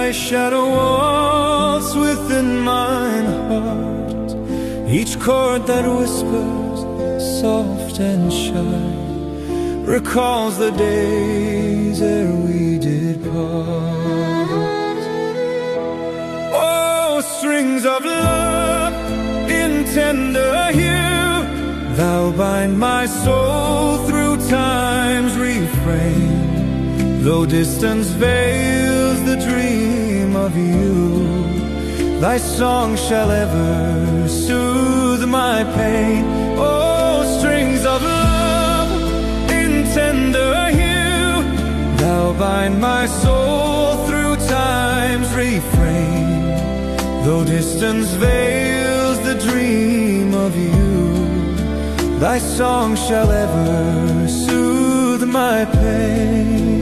thy shadow waltz within mine heart. Each chord that whispers, soft and shy, recalls the days ere we did part. Oh, strings of love in tender hue, thou bind my soul through time's refrain. Though distance veils the dream of you, thy song shall ever soothe my pain. Oh, strings of love in tender hue, thou bind my soul through time's refrain. Though distance veils the dream of you, thy song shall ever soothe my pain.